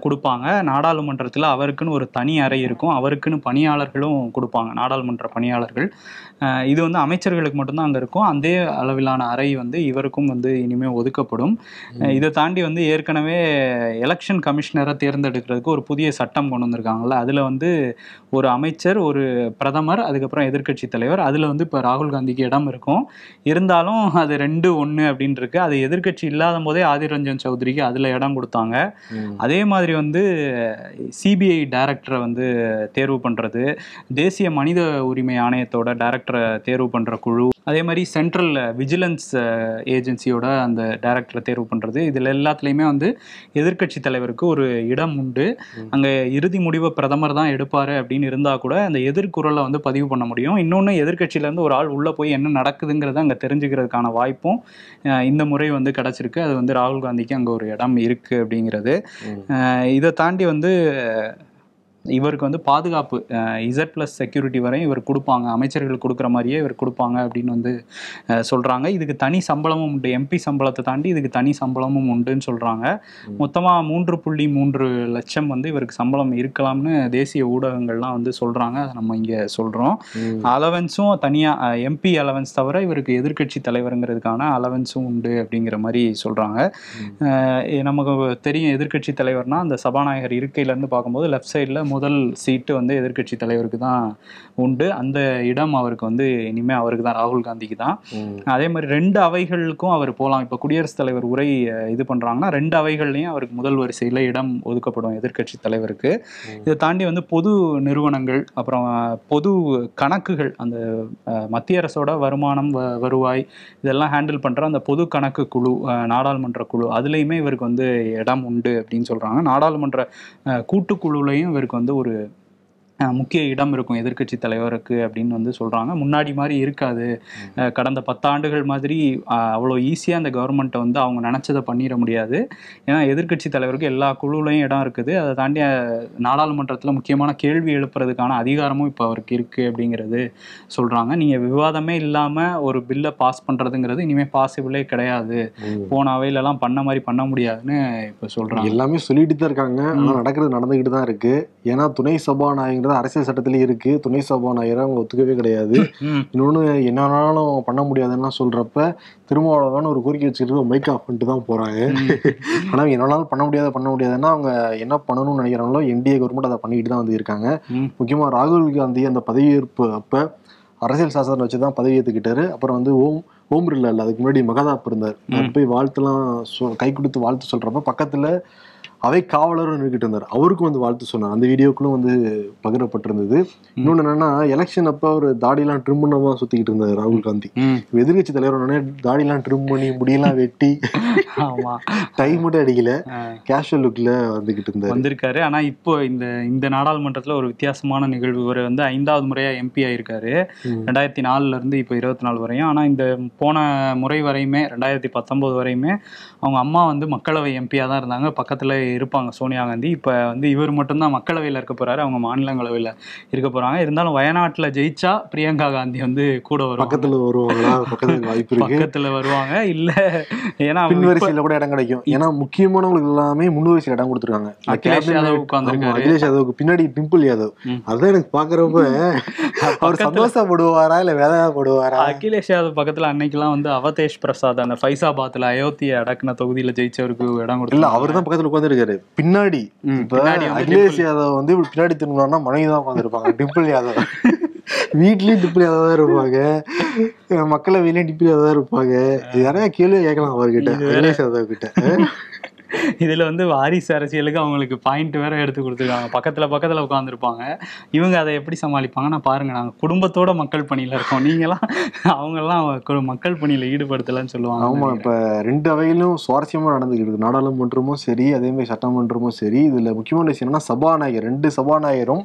கொடுப்பாங்க. நாடாளுமன்றத்தில் அவருக்குன்னு ஒரு தனி அறை இருக்கும், அவருக்குன்னு பணியாளர்களும் கொடுப்பாங்க, நாடாளுமன்ற பணியாளர்கள். இது வந்து அமைச்சர்களுக்கு மட்டும்தான் அங்கே இருக்கும். அதே அளவிலான அறை வந்து இவருக்கும் வந்து இனிமேல் ஒதுக்கப்படும். இதை தாண்டி வந்து ஏற்கனவே எலெக்ஷன் கமிஷனரை தேர்ந்தெடுக்கிறதுக்கு ஒரு புதிய சட்டம் கொண்டு வந்திருக்காங்கல்ல, அதில் வந்து ஒரு அமைச்சர், ஒரு பிரதமர், அதுக்கப்புறம் எதிர்கட்சி தலைவர், அதில் வந்து இப்போ ராகுல் காந்திக்கு இடம் இருக்கும். இருந்தாலும் அது 2-1 அப்படின்னு இருக்கு. அது எதிர்கட்சி இல்லாத போதே ஆதிர் ரஞ்சன் சௌத்ரிக்கு அதுல இடம் கொடுத்தாங்க. அதே மாதிரி வந்து சிபிஐ டைரக்டரை வந்து தேர்வு பண்றது, தேசிய மனித உரிமை ஆணையத்தோட டைரக்டரை தேர்வு பண்ற குழு, அதே மாதிரி சென்ட்ரல் விஜிலன்ஸ் ஏஜென்சியோட அந்த டைரக்டரை தேர்வு பண்ணுறது, இதில் எல்லாத்துலேயுமே வந்து எதிர்க்கட்சி தலைவருக்கு ஒரு இடம் உண்டு. அங்கே இறுதி முடிவை பிரதமர் தான் எடுப்பார் அப்படின்னு இருந்தால் கூட அந்த எதிர்குறலை வந்து பதிவு பண்ண முடியும். இன்னொன்று, எதிர்க்கட்சியிலேருந்து ஒரு ஆள் உள்ளே போய் என்ன நடக்குதுங்கிறத அங்கே தெரிஞ்சுக்கிறதுக்கான வாய்ப்பும் இந்த முறை வந்து கிடச்சிருக்கு. அது வந்து ராகுல் காந்திக்கு அங்கே ஒரு இடம் இருக்குது அப்படிங்கிறது. இதை தாண்டி வந்து இவருக்கு வந்து பாதுகாப்பு Z+ செக்யூரிட்டி வரையும் இவர் கொடுப்பாங்க, அமைச்சர்கள் கொடுக்குற மாதிரியே இவர் கொடுப்பாங்க அப்படின்னு வந்து சொல்கிறாங்க. இதுக்கு தனி சம்பளமும் உண்டு, MP சம்பளத்தை தாண்டி இதுக்கு தனி சம்பளமும் உண்டுன்னு சொல்கிறாங்க. மொத்தமாக 3.3 லட்சம் வந்து இவருக்கு சம்பளம் இருக்கலாம்னு தேசிய ஊடகங்கள்லாம் வந்து சொல்கிறாங்க. அதை நம்ம இங்கே சொல்கிறோம். அலவன்ஸும் தனியாக MP அலவன்ஸ் தவிர இவருக்கு எதிர்க்கட்சி தலைவருங்கிறதுக்கான அலவன்ஸும் உண்டு அப்படிங்கிற மாதிரி சொல்கிறாங்க. நமக்கு தெரியும், எதிர்க்கட்சி தலைவர்னால் அந்த சபாநாயகர் இருக்கையிலேருந்து பார்க்கும்போது லெஃப்ட் சைடில் முதல் சீட்டு வந்து எதிர்க்கட்சி தலைவருக்கு தான் உண்டு. அந்த இடம் அவருக்கு வந்து இனிமேல் அவருக்கு தான், ராகுல் காந்திக்கு தான். அதே மாதிரி 2 அவைகளுக்கும் அவர் போகலாம். இப்போ குடியரசுத் தலைவர் உரை இது பண்ணுறாங்கன்னா 2 அவைகள்லையும் அவருக்கு முதல் வரிசையில் இடம் ஒதுக்கப்படும் எதிர்க்கட்சி தலைவருக்கு. இதை தாண்டி வந்து பொது நிறுவனங்கள், அப்புறம் பொது கணக்குகள், அந்த மத்திய அரசோட வருமானம், வருவாய் இதெல்லாம் ஹேண்டில் பண்ணுற அந்த பொது கணக்கு குழு, நாடாளுமன்ற குழு, அதுலேயுமே இவருக்கு வந்து இடம் உண்டு அப்படின்னு சொல்கிறாங்க. நாடாளுமன்ற கூட்டுக்குழுலையும் இவருக்கு வந்து ஒரு முக்கிய இடம் இருக்கும் எதிர்க்கட்சி தலைவருக்கு அப்படின்னு வந்து சொல்கிறாங்க. முன்னாடி மாதிரி இருக்காது, கடந்த 10 ஆண்டுகள் மாதிரி அவ்வளோ ஈஸியாக அந்த கவர்மெண்ட்டை வந்து அவங்க நினச்சதை பண்ணிட முடியாது. ஏன்னா எதிர்க்கட்சி தலைவருக்கு எல்லா குழுவிலையும் இடம் இருக்குது. அதை தாண்டி நாடாளுமன்றத்தில் முக்கியமான கேள்வி எழுப்புறதுக்கான அதிகாரமும் இப்போ அவருக்கு இருக்குது அப்படிங்கிறது சொல்கிறாங்க. நீங்கள் விவாதமே இல்லாமல் ஒரு பில்லை பாஸ் பண்ணுறதுங்கிறது இனிமேல் பாசிபிளே கிடையாது, போன அவையிலலாம் பண்ண மாதிரி பண்ண முடியாதுன்னு இப்போ சொல்கிறாங்க. எல்லாமே சொல்லிட்டு தான் இருக்காங்க, ஆனால் நடக்கிறது நடந்துக்கிட்டு தான் இருக்குது. ஏன்னா துணை சபாநாயகர் அரசியல் சட்டத்திலேயே இருக்கு, துணை சபாநாயகரை அவங்க ஒத்துக்கவே கிடையாது. இன்னொன்னு, என்னன்னாலும் பண்ண முடியாதுன்னா சொல்றப்ப திருமாவளவன் ஒரு கோரிக்கை வச்சுட்டு மைக் ஆஃப் பண்ணிட்டு தான் போறாங்க. ஆனா என்னன்னாலும் பண்ண முடியாதுன்னா அவங்க என்ன பண்ணணும்னு நினைக்கிறாங்களோ NDA கவர்மெண்ட் அதை பண்ணிக்கிட்டு தான் வந்து இருக்காங்க. முக்கியமா ராகுல் காந்தி அந்த பதவியேற்பு அப்ப அரசியல் சாசனம் வச்சுதான் பதவி ஏற்றுக்கிட்டாரு. அப்புறம் வந்து ஓம் பிர்லா இல்லை, அதுக்கு முன்னாடி மகதாப் இருந்தார். போய் வாழ்த்துலாம் கை கொடுத்து வாழ்த்து சொல்றப்ப பக்கத்துல அவை காவலரும் நின்றுகிட்டு இருந்தார், அவருக்கும் வந்து வாழ்த்து சொன்னார். அந்த வீடியோக்களும் வந்து பகிரப்பட்டிருந்தது. இன்னொன்று என்னன்னா, எலெக்ஷன் அப்ப ஒரு தாடியெல்லாம் ட்ரிம் பண்ணாம சுத்திக்கிட்டு இருந்தார் ராகுல் காந்தி. எதிர்கட்சி தலைவர் தாடியெல்லாம் ட்ரிம் பண்ணி முடியெல்லாம் வெட்டி டை மட்டும் அடிக்கல, கேஷுவல் லுக்ல வந்துகிட்டு வந்திருக்காரு. ஆனா இப்போ இந்த நாடாளுமன்றத்துல ஒரு வித்தியாசமான நிகழ்வு. இவர் வந்து 5வது முறையா MP ஆயிருக்காரு, 2004 இருந்து இப்போ 24 வரையும். ஆனா இந்த போன முறை வரையுமே 2019 வரையுமே அவங்க அம்மா வந்து மக்களவை MP-யா தான் இருந்தாங்க, பக்கத்துல இருப்பாங்க சோனியா காந்தி. இப்ப வந்து இவர் மட்டும்தான் மக்களவையில இருக்க போறாரு, அவங்க மாநிலங்களவையில இருக்க போறாங்க. இருந்தாலும் வயநாட்டுல ஜெயிச்சா பிரியங்கா காந்தி வந்து கூட வருவாங்க, பக்கத்துல வருவாங்க. இல்ல ஏன்னா பின்வரிசையில கூட இடம் கிடைக்கும். ஏன்னா முக்கியமானவங்களுக்கு எல்லாமே முன்வரிசையில் இடம் கொடுத்துருக்காங்க. அகிலேஷ் யாதவ் உட்கார்ந்திருக்காரு, அகிலேஷ் யாதவுக்கு பின்னாடி பிம்பிள் யாதவ். அதான் எனக்கு பாக்குறப்ப அவர் சந்தோஷப்படுவாரா இல்ல வேதனைப்படுவாரா? அகிலேஷ் யாதவ் பக்கத்துல அன்னைக்கெல்லாம் வந்து அவதேஷ் பிரசாத் அந்த ஃபைசாபாத்ல அயோத்தியை அடக்குன தொகுதியில ஜெயிச்சவருக்கு இடம் கொடுத்து, அவர் தான் பக்கத்துல உட்கார்ந்துருக்காரு. பின்னாடி அகிலேஷ் யாதவ் வந்து பின்னாடி திரும்பினா மனைவி தான் உட்காந்துருப்பாங்க, டிம்பிள் யாதவ். வீட்லயும் டிம்பிள் யாதவ் தான் இருப்பாங்க, மக்களவையிலயும் டிம்பிள் யாதவ் தான் இருப்பாங்க. நிறைய கேள்வி கேட்கலாம் அவர்கிட்ட, அகிலேஷ் யாதவ் கிட்ட. இதுல வந்து வாரிசு அரசியலுக்கு அவங்களுக்கு பாயிண்ட் வேற எடுத்து கொடுத்துருக்காங்க, பக்கத்துல உட்காந்துருப்பாங்க. இவங்க அதை எப்படி சமாளிப்பாங்கன்னா பாருங்க, நாங்க குடும்பத்தோட மக்கள் பணியில இருக்கோம், நீங்கெல்லாம் அவங்கெல்லாம் மக்கள் பணியில ஈடுபடுத்தலன்னு சொல்லுவாங்க. ஆமா, இப்ப 2 அவையிலும் சுவாரஸ்யமா நடந்துக்கிட்டு, நாடாளுமன்றமும் சரி அதே மாதிரி சட்டமன்றமும் சரி. இதுல முக்கியமான விஷயம் என்னன்னா, சபாநாயகர் 2 சபாநாயகரும்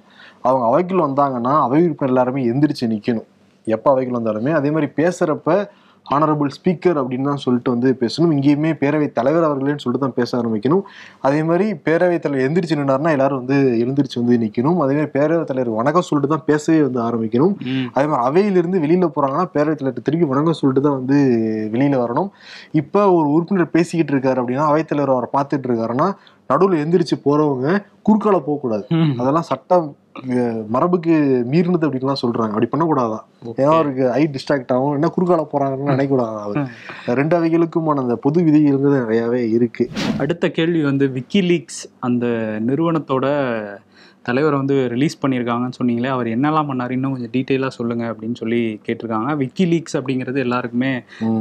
அவங்க அவைக்குள்ள வந்தாங்கன்னா அவை உறுப்பினர் எல்லாருமே எந்திரிச்சு நிக்கணும் எப்ப அவைக்குள்ள வந்தாலுமே. அதே மாதிரி பேசுறப்ப ஆனரபிள் ஸ்பீக்கர் அப்படின்னு தான் சொல்லிட்டு வந்து பேசணும். இங்கேயுமே பேரவைத் தலைவர் அவர்களேன்னு சொல்லிட்டு தான் பேச ஆரம்பிக்கணும். அதே மாதிரி பேரவைத் தலைவர் எந்திரிச்சு நின்னாருன்னா எல்லாரும் வந்து எழுந்திரிச்சு வந்து நிக்கணும். அதே மாதிரி பேரவைத் தலைவர் வணக்கம் சொல்லிட்டு தான் பேசவே வந்து ஆரம்பிக்கணும். அதே மாதிரி அவையிலிருந்து வெளியில போறாங்கன்னா பேரவைத் தலைவர் திருப்பி வணக்கம் சொல்லிட்டு தான் வந்து வெளியில வரணும். இப்ப ஒரு உறுப்பினர் பேசிக்கிட்டு இருக்காரு அப்படின்னா அவைத்தலைவர் அவரை பார்த்துட்டு இருக்காருன்னா நடுவில் எந்திரிச்சு போறவங்க குறுக்கால போகக்கூடாது. அதெல்லாம் சட்டம் மரபுக்கு மீறினது அப்படின்லாம் சொல்றாங்க. அப்படி பண்ணக்கூடாதான், ஏன்னா அவருக்கு ஐ டிஸ்ட்ராக்ட் ஆகும், என்ன குறுக்கால போறாங்கன்னு நினைக்கூடாது. அவர் 2 அவைகளுக்குமான அந்த பொது விதிகள் நிறையவே இருக்கு. அடுத்த கேள்வி வந்து விக்கிலீக்ஸ் அந்த நிறுவனத்தோட தலைவரை வந்து ரிலீஸ் பண்ணியிருக்காங்கன்னு சொன்னீங்களே, அவர் என்னெல்லாம் பண்ணார் இன்னும் கொஞ்சம் டீட்டெயிலாக சொல்லுங்க அப்படின்னு சொல்லி கேட்டிருக்காங்க. விக்கிலீக்ஸ் அப்படிங்கிறது எல்லாருக்குமே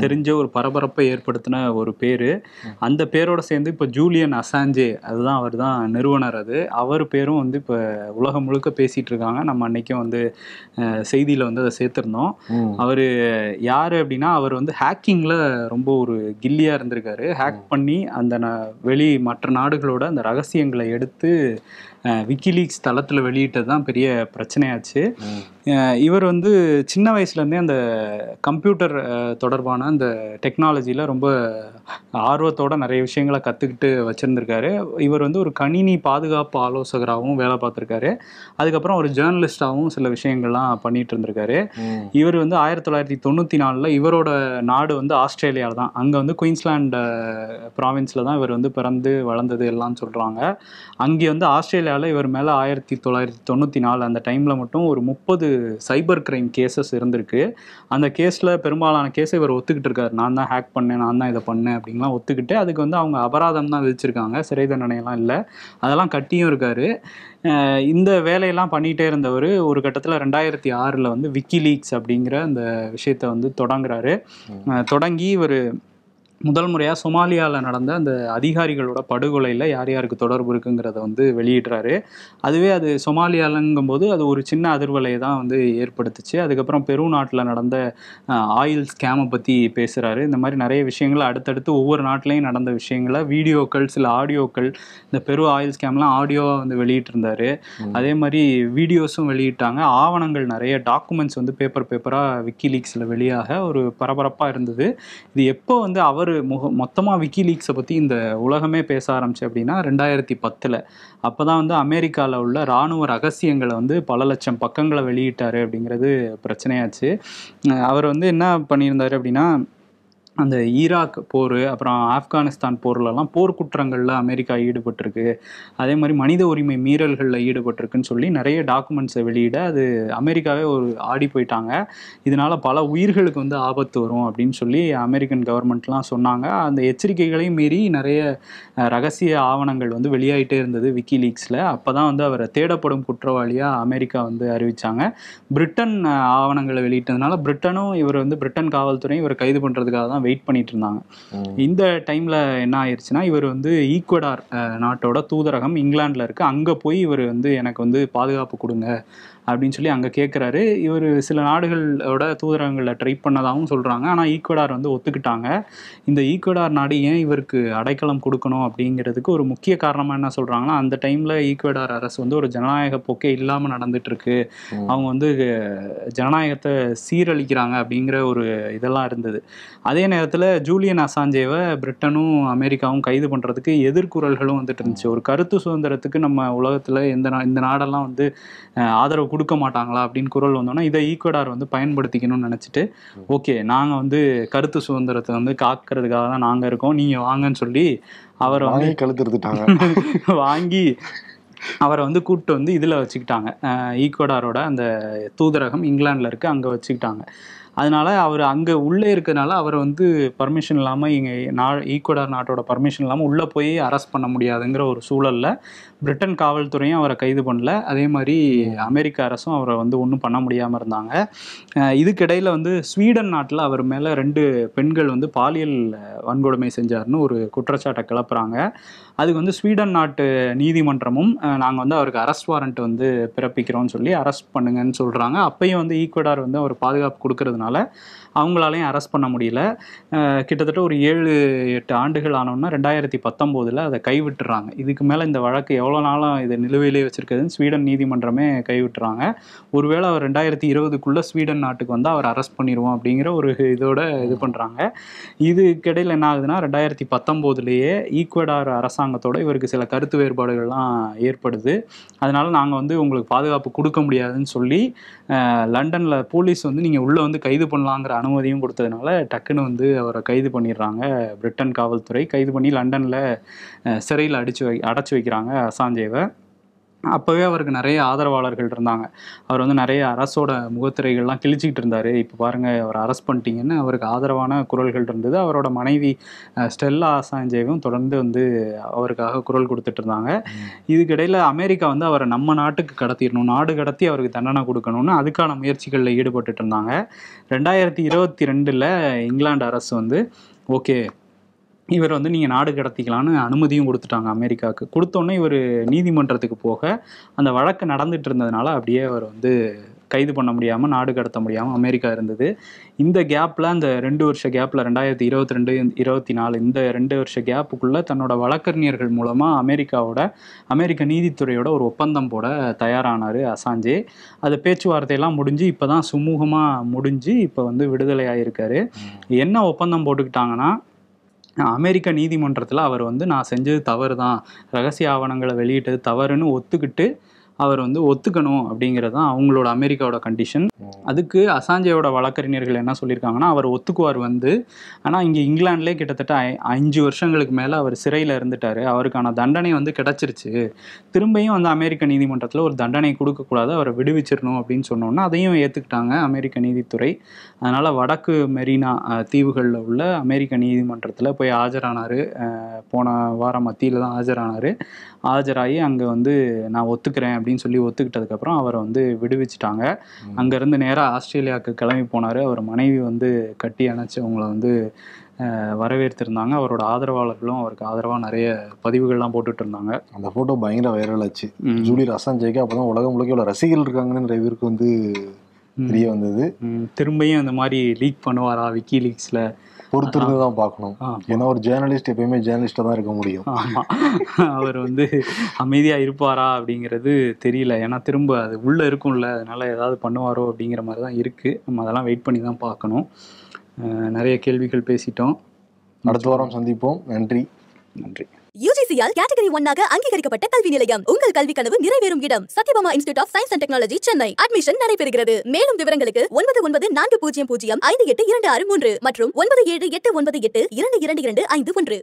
தெரிஞ்ச ஒரு பரபரப்பை ஏற்படுத்தின ஒரு பேர். அந்த பேரோட சேர்ந்து இப்போ ஜூலியன் அசாஞ்சே, அதுதான் அவர் தான் நிறுவனர். அவர் பேரும் வந்து இப்போ உலகம் முழுக்க பேசிகிட்டு இருக்காங்க. நம்ம அன்னைக்கும் வந்து செய்தியில் வந்து அதை சேர்த்துருந்தோம். அவர் யார் அப்படின்னா, அவர் வந்து ஹேக்கிங்கில் ரொம்ப ஒரு கில்லியாக இருந்திருக்காரு. ஹேக் பண்ணி அந்த மற்ற நாடுகளோட அந்த ரகசியங்களை எடுத்து விக்கிலீக்ஸ் தளத்தில் வெளியிட்டது தான் பெரிய பிரச்சனையாச்சு. இவர் வந்து சின்ன வயசுலேருந்தே அந்த கம்ப்யூட்டர் தொடர்பான அந்த டெக்னாலஜியில் ரொம்ப ஆர்வத்தோட நிறைய விஷயங்களை கற்றுக்கிட்டு வச்சுருந்துருக்காரு. இவர் வந்து ஒரு கணினி பாதுகாப்பு ஆலோசகராகவும் வேலை பார்த்துருக்காரு. அதுக்கப்புறம் ஒரு ஜேர்னலிஸ்டாகவும் சில விஷயங்கள்லாம் பண்ணிட்டு இருந்திருக்காரு. இவர் வந்து 1994 இவரோட நாடு வந்து ஆஸ்திரேலியாவில் தான். அங்கே வந்து குயின்ஸ்லாண்ட் ப்ராவின்ஸில் தான் இவர் வந்து பிறந்து வளர்ந்தது எல்லாம் சொல்கிறாங்க. அங்கே வந்து ஆஸ்திரேலியாவில் இவர் மேலே 1994 அந்த டைமில் மட்டும் ஒரு 30 சைபர் கிரைம் கேசஸ் இருந்திருக்கு. அந்த கேஸில் பெரும்பாலான கேஸை இவர் ஒத்துக்கிட்டு இருக்காரு. நான் தான் ஹேக் பண்ணேன், நான் தான் இதை பண்ணேன் அப்படின்லாம் ஒத்துக்கிட்டு, அதுக்கு வந்து அவங்க அபராதம் தான் விதிச்சிருக்காங்க, சிறை தண்டனையெல்லாம் இல்லை. அதெல்லாம் கட்டியும் இருக்காரு. இந்த வேலையெல்லாம் பண்ணிகிட்டே இருந்தவர் ஒரு கட்டத்தில் 2006 வந்து விக்கிலீக்ஸ் அப்படிங்கிற அந்த விஷயத்தை வந்து தொடங்குறாரு. தொடங்கி இவர் முதல் முறையாக சொமாலியாவில் நடந்த அந்த அதிகாரிகளோட படுகொலையில் யார் யாருக்கு தொடர்பு இருக்குங்கிறத வந்து வெளியிடுறாரு. அதுவே அது சொமாலியாலங்கும்போது அது ஒரு சின்ன அதிர்வலையை தான் வந்து ஏற்படுத்துச்சு. அதுக்கப்புறம் பெரு நாட்டில் நடந்த ஆயில் ஸ்கேமை பற்றி பேசுகிறாரு. இந்த மாதிரி நிறைய விஷயங்கள் அடுத்தடுத்து ஒவ்வொரு நாட்டிலையும் நடந்த விஷயங்களை வீடியோக்கள், சில ஆடியோக்கள், இந்த பெரு ஆயில் ஸ்கேம்லாம் ஆடியோவாக வந்து வெளியிட்டிருந்தார். அதே மாதிரி வீடியோஸும் வெளியிட்டாங்க. ஆவணங்கள் நிறைய டாக்குமெண்ட்ஸ் வந்து பேப்பராக விக்கிலீக்ஸில் வெளியாக ஒரு பரபரப்பாக இருந்தது. இது எப்போ வந்து அவர் மொத்தமாக விக்கிலீக்ஸை பற்றி இந்த உலகமே பேச ஆரம்பிச்சு அப்படின்னா 2010. அப்போ தான் வந்து அமெரிக்காவில் உள்ள இராணுவ ரகசியங்களை வந்து பல லட்சம் பக்கங்களை வெளியிட்டார் அப்படிங்கிறது பிரச்சனையாச்சு. அவர் வந்து என்ன பண்ணியிருந்தார் அப்படின்னா, அந்த ஈராக் போர், அப்புறம் ஆப்கானிஸ்தான் போர்லலாம் போர்க்குற்றங்களில் அமெரிக்கா ஈடுபட்டிருக்கு, அதே மாதிரி மனித உரிமை மீறல்களில் ஈடுபட்டிருக்குன்னு சொல்லி நிறைய டாக்குமெண்ட்ஸை வெளியிட அது அமெரிக்காவே ஒரு ஆடி போயிட்டாங்க. இதனால் பல உயிர்களுக்கு வந்து ஆபத்து வரும் அப்படின்னு சொல்லி அமெரிக்கன் கவர்மெண்ட்லாம் சொன்னாங்க. அந்த எச்சரிக்கைகளையும் மீறி நிறைய ரகசிய ஆவணங்கள் வந்து வெளியாகிட்டே இருந்தது விக்கிலீக்ஸில். அப்போ தான் வந்து அவரை தேடப்படும் குற்றவாளியாக அமெரிக்கா வந்து அறிவித்தாங்க. பிரிட்டன் ஆவணங்களை வெளியிட்டதுனால பிரிட்டன் காவல்துறை இவரை கைது பண்ணுறதுக்காக தான் வெயிட் பண்ணிட்டு இருந்தாங்க. இந்த டைம்ல என்ன ஆயிடுச்சுன்னா, இவர் வந்து ஈக்குவடார் நாட்டோட தூதரகம் இங்கிலாந்துல இருக்கு, அங்க போய் இவர் வந்து எனக்கு வந்து பாதுகாப்பு கொடுங்க அப்படின்னு சொல்லி அங்கே கேட்குறாரு. இவர் சில நாடுகளோட தூதரகங்களில் ட்ரை பண்ணதாகவும் சொல்கிறாங்க. ஆனால் ஈக்குவடார் வந்து ஒத்துக்கிட்டாங்க. இந்த ஈக்குவடார் நாடு ஏன் இவருக்கு அடைக்கலம் கொடுக்கணும் அப்படிங்கிறதுக்கு ஒரு முக்கிய காரணமாக என்ன சொல்கிறாங்கன்னா, அந்த டைமில் ஈக்குவடார் அரசு வந்து ஒரு ஜனநாயக போக்கே இல்லாமல் நடந்துட்டுருக்கு, அவங்க வந்து ஜனநாயகத்தை சீரழிக்கிறாங்க அப்படிங்கிற ஒரு இதெல்லாம் இருந்தது. அதே நேரத்தில் ஜூலியன் அசாஞ்சேவை பிரிட்டனும் அமெரிக்காவும் கைது பண்ணுறதுக்கு எதிர்குரல்களும் வந்துட்டு இருந்துச்சு. ஒரு கருத்து சுதந்திரத்துக்கு நம்ம உலகத்தில் இந்த நாடெல்லாம் வந்து ஆதரவு கொடுக்க மாட்டாங்களா அப்படின்னு குரல் வந்தோன்னா, இதை ஈக்குவடார் வந்து பயன்படுத்திக்கணும்னு நினச்சிட்டு, ஓகே நாங்கள் வந்து கருத்து சுதந்திரத்தை வந்து காக்கிறதுக்காக தான் நாங்கள் இருக்கோம், நீங்கள் வாங்கன்னு சொல்லி அவரை வந்து கழுத்துட்டாங்க. வாங்கி அவரை வந்து கூப்பிட்டு வந்து இதில் வச்சுக்கிட்டாங்க. ஈக்குவடாரோட அந்த தூதரகம் இங்கிலாண்டில் இருக்குது, அங்கே வச்சுக்கிட்டாங்க. அதனால அவர் அங்கே உள்ளே இருக்கிறதுனால அவரை வந்து பர்மிஷன் இல்லாமல் இங்கே ஈக்குவடார் நாட்டோட பர்மிஷன் இல்லாமல் உள்ளே போய் அரெஸ்ட் பண்ண முடியாதுங்கிற ஒரு சூழலில் பிரிட்டன் காவல்துறையும் அவரை கைது பண்ணல. அதே மாதிரி அமெரிக்க அரசும் அவரை வந்து ஒன்றும் பண்ண முடியாமல் இருந்தாங்க. இதுக்கிடையில் வந்து ஸ்வீடன் நாட்டில் அவர் மேலே 2 பெண்கள் வந்து பாலியல் வன்கொடுமை செஞ்சார்னு ஒரு குற்றச்சாட்டை கிளப்புறாங்க. அதுக்கு வந்து ஸ்வீடன் நாட்டு நீதிமன்றமும் நாங்கள் வந்து அவருக்கு அரெஸ்ட் வாரண்ட் வந்து பிறப்பிக்கிறோம்னு சொல்லி அரெஸ்ட் பண்ணுங்கன்னு சொல்கிறாங்க. அப்பையும் வந்து ஈக்குவடார் வந்து அவர் பாதுகாப்பு கொடுக்கறதுனால அவங்களாலையும் அரெஸ்ட் பண்ண முடியல. கிட்டத்தட்ட ஒரு 7-8 ஆண்டுகள் ஆனோன்னா 2019 அதை கைவிட்டுறாங்க. இதுக்கு மேலே இந்த வழக்கு எவ்வளோ நாளாக இது நிலுவையிலே வச்சிருக்குதுன்னு ஸ்வீடன் நீதிமன்றமே கைவிட்டுறாங்க. ஒருவேளை அவர் 2020க்குள்ளே ஸ்வீடன் நாட்டுக்கு வந்து அவர் அரெஸ்ட் பண்ணிடுவோம் அப்படிங்கிற ஒரு இதோட இது பண்ணுறாங்க. இதுக்கிடையில் என்ன ஆகுதுன்னா, 2019 ஈக்குவடார் அரசாங்கத்தோட இவருக்கு சில கருத்து வேறுபாடுகள்லாம் ஏற்படுது. அதனால நாங்கள் வந்து உங்களுக்கு பாதுகாப்பு கொடுக்க முடியாதுன்னு சொல்லி லண்டனில் போலீஸ் வந்து நீங்கள் உள்ளே வந்து கைது பண்ணலாங்கிற அனுமதியும் கொடுத்ததுனால டக்குன்னு வந்து அவரை கைது பண்ணிடுறாங்க. பிரிட்டன் காவல்துறை கைது பண்ணி லண்டனில் சிறையில் அடைச்சி வைக்கிறாங்க அசாஞ்சேவை. அப்போவே அவருக்கு நிறைய ஆதரவாளர்கள் இருந்தாங்க. அவர் வந்து நிறைய அரசோட முகத்திரைகள்லாம் கிழிச்சிக்கிட்டு இருந்தார். இப்போ பாருங்கள் அவர் அரெஸ்ட் பண்ணிட்டீங்கன்னு அவருக்கு ஆதரவான குரல்கள் இருந்தது. அவரோட மனைவி ஸ்டெல்லா அசாஞ்சேவும் தொடர்ந்து வந்து அவருக்காக குரல் கொடுத்துட்டு இருந்தாங்க. இதுக்கிடையில் அமெரிக்கா வந்து அவரை நம்ம நாட்டுக்கு கடத்திடணும், நாடு கடத்தி அவருக்கு தண்டனை கொடுக்கணும்னு அதுக்கான முயற்சிகளில் ஈடுபட்டு இருந்தாங்க. 2022 இங்கிலாந்து அரசு வந்து ஓகே இவர் வந்து நீங்கள் நாடு கடத்திக்கலான்னு அனுமதியும் கொடுத்துட்டாங்க அமெரிக்காவுக்கு. கொடுத்தோன்னே இவர் நீதிமன்றத்துக்கு போக அந்த வழக்கு நடந்துட்டு இருந்ததுனால அப்படியே அவர் வந்து கைது பண்ண முடியாமல், நாடு கடத்த முடியாமல் அமெரிக்கா இருந்தது. இந்த கேப்பில், அந்த 2 வருஷ கேப்பில் 2022, 2024 இந்த 2 வருஷ கேப்புக்குள்ளே தன்னோட வழக்கறிஞர்கள் மூலமாக அமெரிக்க நீதித்துறையோட ஒரு ஒப்பந்தம் போட தயாரானார் அசாஞ்சே. அது பேச்சுவார்த்தையெல்லாம் முடிஞ்சு இப்போ தான் சுமூகமாக முடிஞ்சு இப்போ வந்து விடுதலை ஆகியிருக்காரு. என்ன ஒப்பந்தம் போட்டுக்கிட்டாங்கன்னா, அமெரிக்க நீதிமன்றத்தில் அவர் வந்து நான் செஞ்சது தவறு தான், ரகசிய ஆவணங்களை வெளியிட்டது தவறுன்னு ஒத்துக்கிட்டு அவர் வந்து ஒத்துக்கணும் அப்படிங்கிறது தான் அவங்களோட அமெரிக்காவோட கண்டிஷன். அதுக்கு அசாஞ்சேயோட வழக்கறிஞர்கள் என்ன சொல்லியிருக்காங்கன்னா, அவர் ஒத்துக்குவார் வந்து, ஆனால் இங்கே இங்கிலாந்துலேயே கிட்டத்தட்ட 5 வருஷங்களுக்கு மேலே அவர் சிறையில் இருந்துட்டார், அவருக்கான தண்டனை வந்து கிடச்சிருச்சு, திரும்பியும் வந்து அமெரிக்க நீதிமன்றத்தில் ஒரு தண்டனை கொடுக்கக்கூடாது, அவரை விடுவிச்சிடணும் அப்படின்னு சொன்னோன்னா அதையும் ஏற்றுக்கிட்டாங்க அமெரிக்க நீதித்துறை. அதனால் வடக்கு மெரினா தீவுகளில் உள்ள அமெரிக்க நீதிமன்றத்தில் போய் ஆஜரானார். போன வாரம் மத்தியில் தான் ஆஜராகி அங்கே வந்து நான் ஒத்துக்கிறேன் அப்படின்னு சொல்லி ஒத்துக்கிட்டதுக்கப்புறம் அவரை வந்து விடுவிச்சிட்டாங்க. அங்கேருந்து நேராக ஆஸ்திரேலியாவுக்கு கிளம்பி போனார். அவர் மனைவி வந்து கட்டி அணைச்சி அவங்கள வந்து வரவேற்றிருந்தாங்க. அவரோட ஆதரவாளர்களும் அவருக்கு ஆதரவாக நிறைய பதிவுகள்லாம் போட்டுட்டு இருந்தாங்க. அந்த ஃபோட்டோ பயங்கர வைரல் ஆச்சு. ஜூலியன் அசாஞ்சேக்கு அப்போ தான் உலகம் முழுக்க இவ்வளோ ரசிகர்கள் இருக்காங்கன்னு நிறைய பேருக்கு வந்து தெரிய வந்தது. திரும்பியும் இந்த மாதிரி லீக் பண்ணுவாரா விக்கி லீக்ஸில் பொறுத்திருந்து தான் பார்க்கணும். ஏன்னா ஒரு ஜேர்னலிஸ்ட் எப்பயுமே ஜேர்னலிஸ்டாக தான் இருக்க முடியும். ஆமாம், அவர் வந்து அமைதியாக இருப்பாரா அப்படிங்கிறது தெரியல. ஏன்னா திரும்ப அது உள்ளே இருக்கும்ல, அதனால ஏதாவது பண்ணுவாரோ அப்படிங்கிற மாதிரி தான் இருக்குது. நம்ம அதெல்லாம் வெயிட் பண்ணி தான் பார்க்கணும். நிறைய கேள்விகள் பேசிட்டோம். அடுத்த வாரம் சந்திப்போம். நன்றி. UGCயால் கேட்டகரி 1 அங்கீகரிக்கப்பட்ட கல்வி நிலையம். உங்கள் கல்வி கனவு நிறைவேறும் இடம். Sathyabama institute of science and technology, Chennai. Admission நடைபெறுகிறது. மேலும் விவரங்களுக்கு 9940058263 மற்றும் 9789822251.